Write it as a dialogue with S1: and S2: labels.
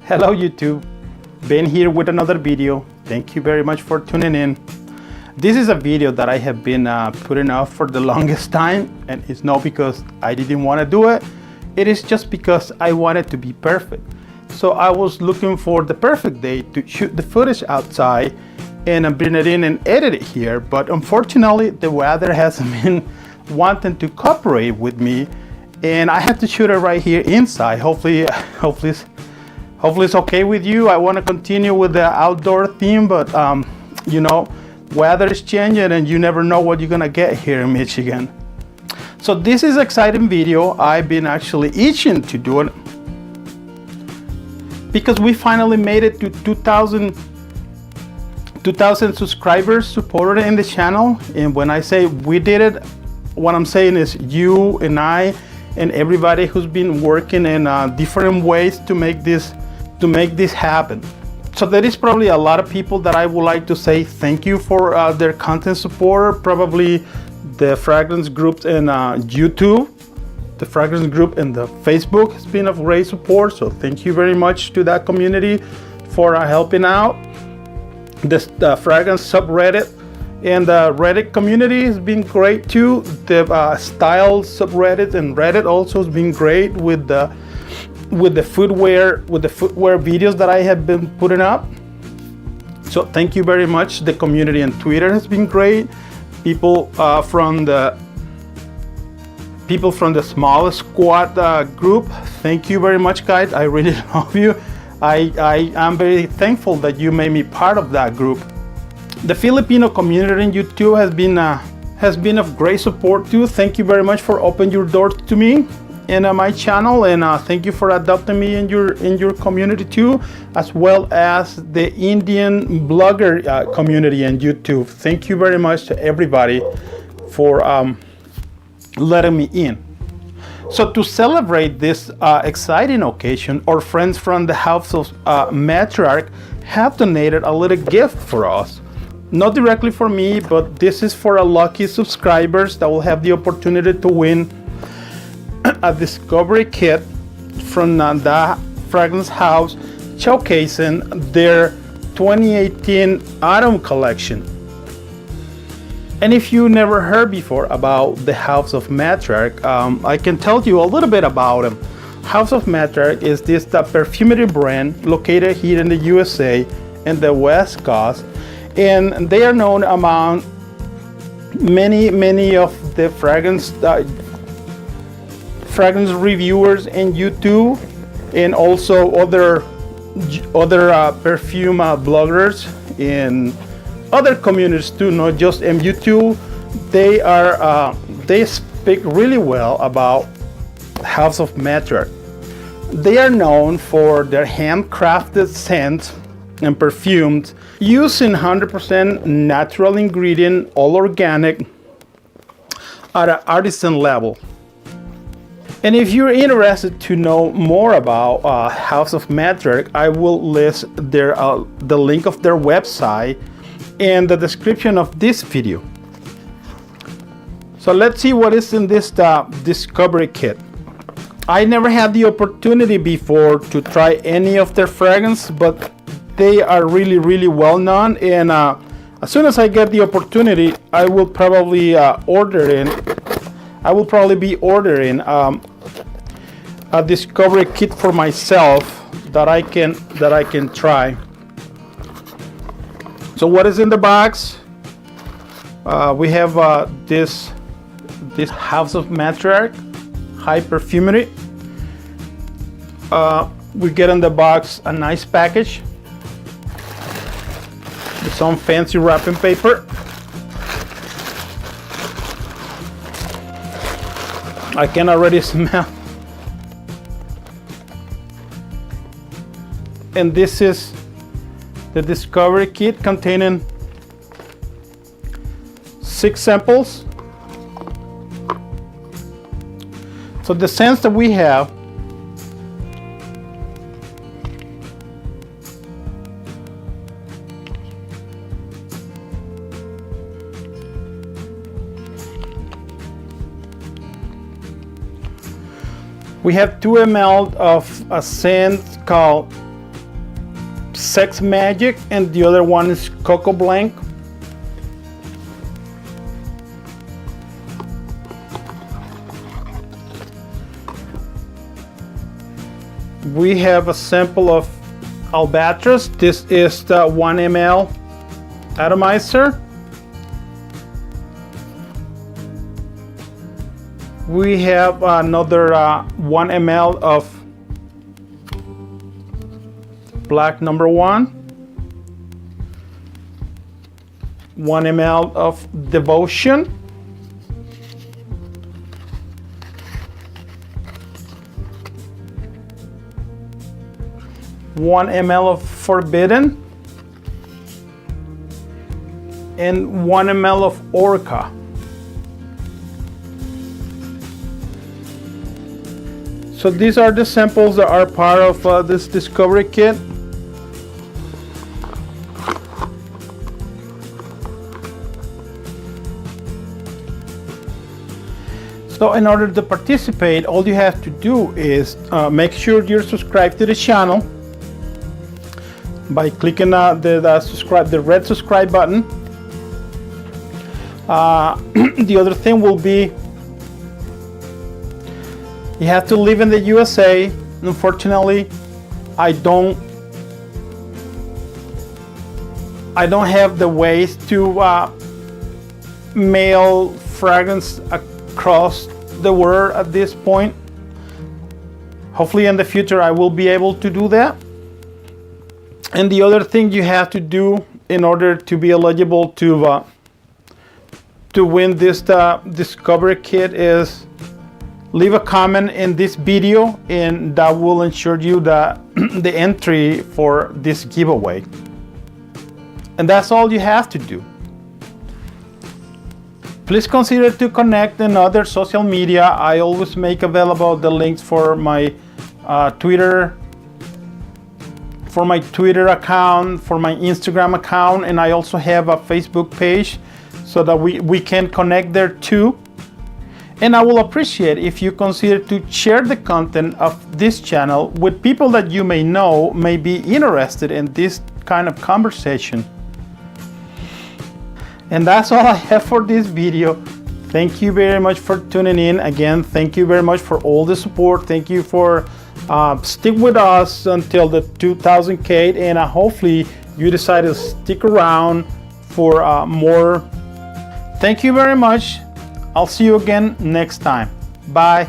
S1: Hello YouTube, Ben here with another video. Thank you very much for tuning in. This is a video that I have been putting off for the longest time, and it's not because I didn't want to do it. It is just because I wanted to be perfect. So I was looking for the perfect day to shoot the footage outside and bring it in and edit it here, but unfortunately the weather hasn't been wanting to cooperate with me, and I had to shoot it right here inside. Hopefully it's okay with you. I want to continue with the outdoor theme, but you know, weather is changing and you never know what you're gonna get here in Michigan. So this is an exciting video. I've been actually itching to do it because we finally made it to 2,000 subscribers supported in the channel. And when I say we did it, what I'm saying is you and I and everybody who's been working in different ways to make this happen. So there is probably a lot of people that I would like to say thank you for their content support. Probably the fragrance groups in YouTube, the fragrance group in the Facebook has been of great support. So thank you very much to that community for helping out. The fragrance subreddit and the Reddit community has been great too. The style subreddit and Reddit also has been great with the footwear videos that I have been putting up. So thank you very much. The community on Twitter has been great. People from the small squad group, thank you very much, guys. I really love you. I am very thankful that you made me part of that group. The Filipino community in YouTube has been of great support too. Thank you very much for opening your doors to me and my channel, and thank you for adopting me in your community too, as well as the Indian blogger community on YouTube. Thank you very much to everybody for letting me in. So to celebrate this exciting occasion, our friends from the House of Matriarch have donated a little gift for us. Not directly for me, but this is for a lucky subscribers that will have the opportunity to win a discovery kit from the Fragrance House showcasing their 2018 autumn collection. And if you never heard before about the House of Matriarch, I can tell you a little bit about them. House of Matriarch is the perfumery brand located here in the USA in the West Coast, and they are known among many of the fragrance reviewers in YouTube, and also other perfume bloggers in other communities too, not just in YouTube. They speak really well about House of Matriarch. They are known for their handcrafted scents and perfumes using 100% natural ingredient, all organic, at an artisan level. And if you're interested to know more about House of Matriarch, I will list the link of their website in the description of this video. So let's see what is in this discovery kit. I never had the opportunity before to try any of their fragrance, but they are really well known, and as soon as I get the opportunity, I will probably be ordering a discovery kit for myself that I can try. So what is in the box? We have this House of Matriarch high perfumery. We get in the box a nice package with some fancy wrapping paper. I can already smell. And this is the discovery kit containing 6 samples. So the scents that we have We have 2 ml of a scent called Sex Magic, and the other one is Coco Blanc. We have a sample of Albatross. This is the 1 ml atomizer. We have another 1 ml of Black number 1, 1 ml of Devotion, one ml of Forbidden, and 1 ml of Orca. So these are the samples that are part of this discovery kit. So in order to participate, all you have to do is make sure you're subscribed to the channel by clicking the red subscribe button. The other thing will be you have to live in the USA. Unfortunately, I don't have the ways to mail fragrance across the world at this point. Hopefully in the future I will be able to do that. And the other thing you have to do in order to be eligible to win this discovery kit is leave a comment in this video, and that will ensure you the entry for this giveaway. And that's all you have to do. Please consider to connect in other social media. I always make available the links for my Twitter account, for my Instagram account, and I also have a Facebook page so that we can connect there too. And I will appreciate if you consider to share the content of this channel with people that you may know may be interested in this kind of conversation. And that's all I have for this video. Thank you very much for tuning in. Again, thank you very much for all the support. Thank you for stick with us until the 2000K, and hopefully you decide to stick around for more. Thank you very much. I'll see you again next time. Bye.